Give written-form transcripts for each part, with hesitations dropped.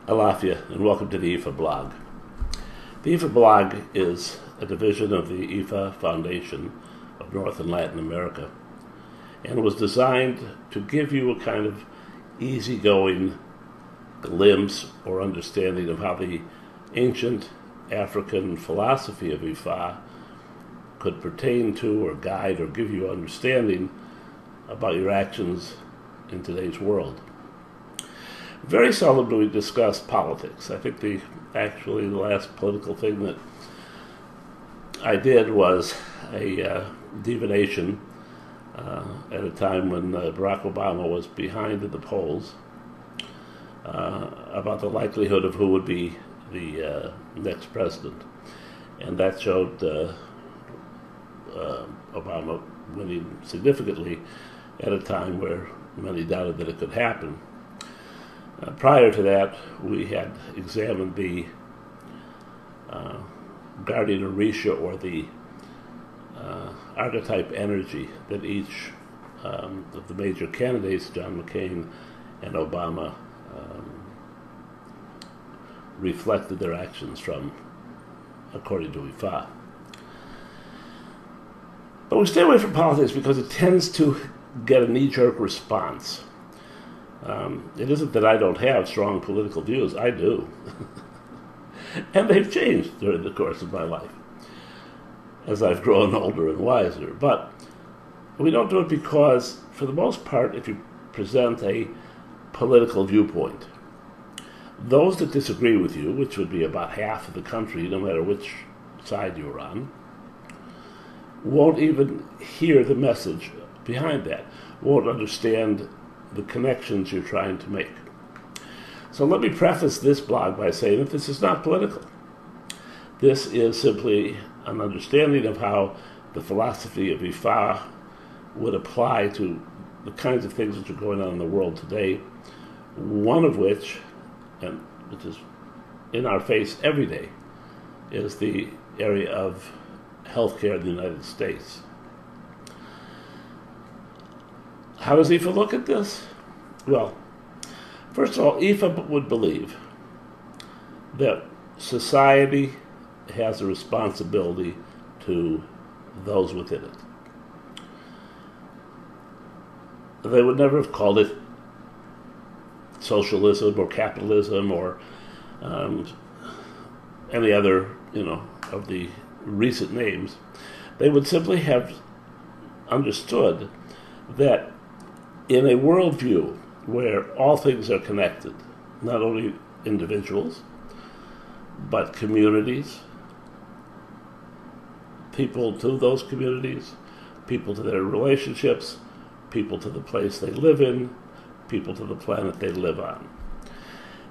Alafia, and welcome to the Ifa blog. The Ifa blog is a division of the Ifa Foundation of North and Latin America, and was designed to give you a kind of easygoing glimpse or understanding of how the ancient African philosophy of Ifa could pertain to or guide or give you understanding about your actions in today's world. Very seldom do we discuss politics. I think the last political thing that I did was a divination at a time when Barack Obama was behind in the polls about the likelihood of who would be the next president. And that showed Obama winning significantly at a time where many doubted that it could happen. Prior to that, we had examined the guardian orisha, or the archetype energy that each of the major candidates, John McCain and Obama, reflected their actions from, according to Ifa. But we stay away from politics because it tends to get a knee-jerk response. It isn't that I don't have strong political views. I do. And they've changed during the course of my life as I've grown older and wiser. But we don't do it because, for the most part, if you present a political viewpoint, those that disagree with you, which would be about half of the country, no matter which side you're on, won't even hear the message behind that, won't understand the connections you're trying to make. So let me preface this blog by saying that this is not political. This is simply an understanding of how the philosophy of Ifa would apply to the kinds of things that are going on in the world today, one of which, and which is in our face every day, is the area of healthcare in the United States. How does Ifa look at this? Well, first of all, Ifa would believe that society has a responsibility to those within it. They would never have called it socialism or capitalism or any other, of the recent names. They would simply have understood that in a worldview where all things are connected, not only individuals, but communities, people to those communities, people to their relationships, people to the place they live in, people to the planet they live on.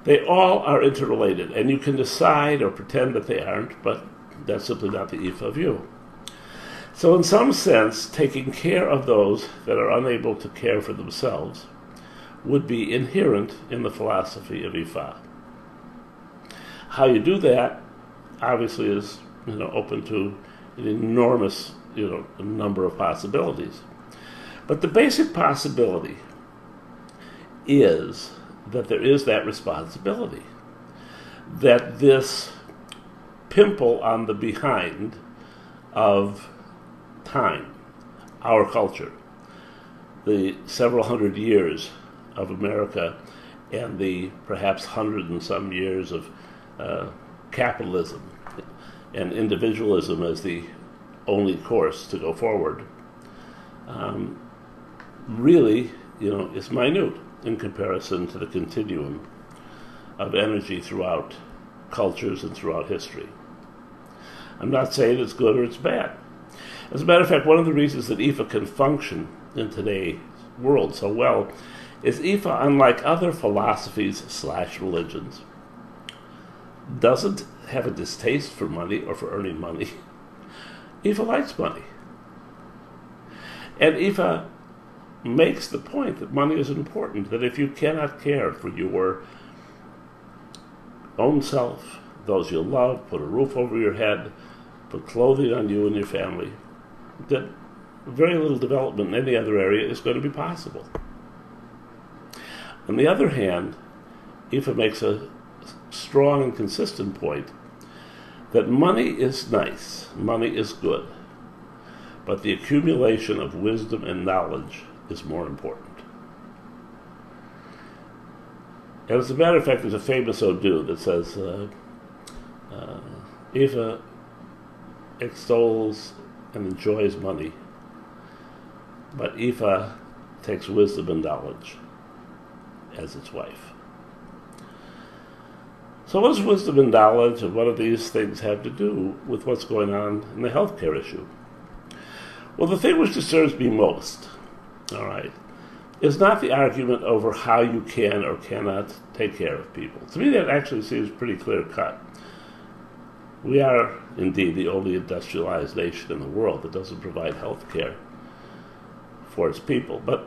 They all are interrelated, and you can decide or pretend that they aren't, but that's simply not the Ifa view. So in some sense, taking care of those that are unable to care for themselves would be inherent in the philosophy of Ifa. How you do that, obviously, is open to an enormous number of possibilities. But the basic possibility is that there is that responsibility, that this pimple on the behind of time, our culture, the several hundred years of America, and the perhaps 100 and some years of capitalism and individualism as the only course to go forward, really, is minute in comparison to the continuum of energy throughout cultures and throughout history. I'm not saying it's good or it's bad. As a matter of fact, one of the reasons that Ifa can function in today's world so well is Ifa, unlike other philosophies/religions, doesn't have a distaste for money or for earning money. Ifa likes money. And Ifa makes the point that money is important, that if you cannot care for your own self, those you love, put a roof over your head, put clothing on you and your family, that very little development in any other area is going to be possible. On the other hand, Ifa makes a strong and consistent point that money is nice, money is good, but the accumulation of wisdom and knowledge is more important. And as a matter of fact, there's a famous ode that says, Eva extols and enjoys money, but Eva takes wisdom and knowledge as its wife. So what does wisdom and knowledge and what do these things have to do with what's going on in the healthcare issue? Well, the thing which disturbs me most, all right, is not the argument over how you can or cannot take care of people. To me, that actually seems pretty clear-cut. We are, indeed, the only industrialized nation in the world that doesn't provide health care for its people. But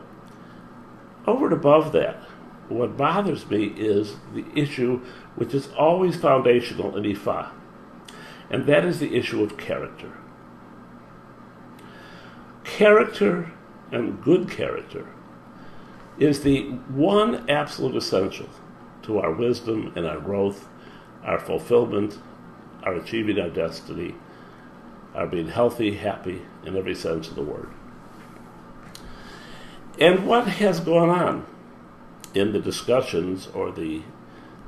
over and above that, what bothers me is the issue which is always foundational in Ifa, and that is the issue of character. Character, and good character, is the one absolute essential to our wisdom and our growth, our fulfillment, our achieving our destiny, our being healthy, happy, in every sense of the word. And what has gone on in the discussions or the,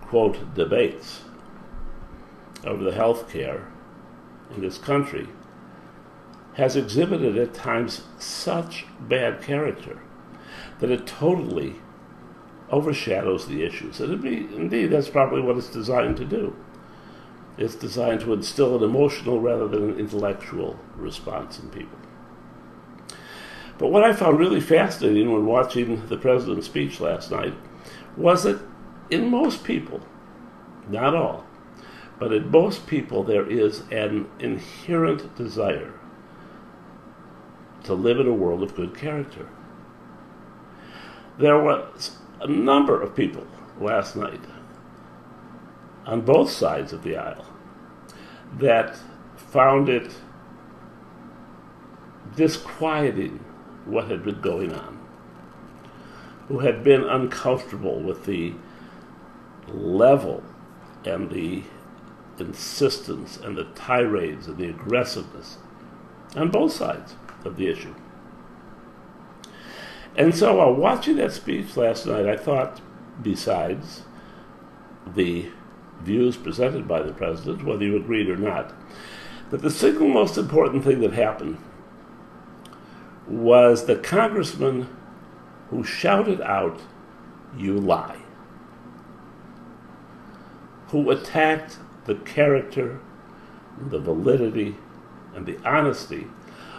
quote, debates over the health care in this country has exhibited at times such bad character that it totally overshadows the issues. And indeed, that's probably what it's designed to do. It's designed to instill an emotional rather than an intellectual response in people. But what I found really fascinating when watching the president's speech last night was that in most people, not all, but in most people there is an inherent desire to live in a world of good character. There was a number of people last night on both sides of the aisle that found it disquieting what had been going on, who had been uncomfortable with the level and the insistence and the tirades and the aggressiveness on both sides of the issue. And so while watching that speech last night, I thought, besides the views presented by the president, whether you agreed or not, that the single most important thing that happened was the congressman who shouted out, "You lie," who attacked the character, the validity, and the honesty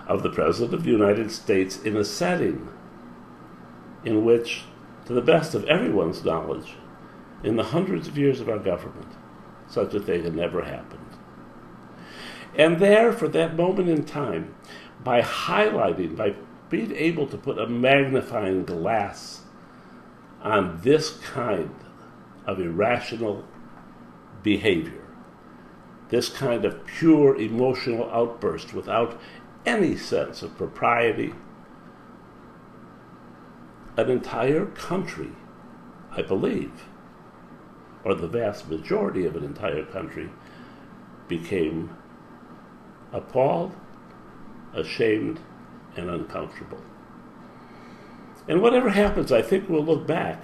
of the President of the United States in a setting in which, to the best of everyone's knowledge, in the hundreds of years of our government, such a thing had never happened. And there, for that moment in time, by highlighting, by being able to put a magnifying glass on this kind of irrational behavior, this kind of pure emotional outburst without any sense of propriety, an entire country, I believe, or the vast majority of an entire country, became appalled, ashamed, and uncomfortable. And whatever happens, I think we'll look back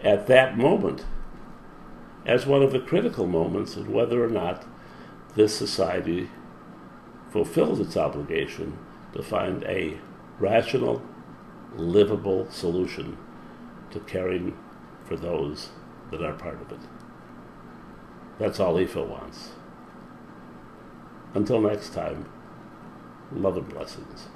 at that moment as one of the critical moments in whether or not this society fulfills its obligation to find a rational, livable solution to caring for those that are part of it. That's all Ifa wants. Until next time, love and blessings.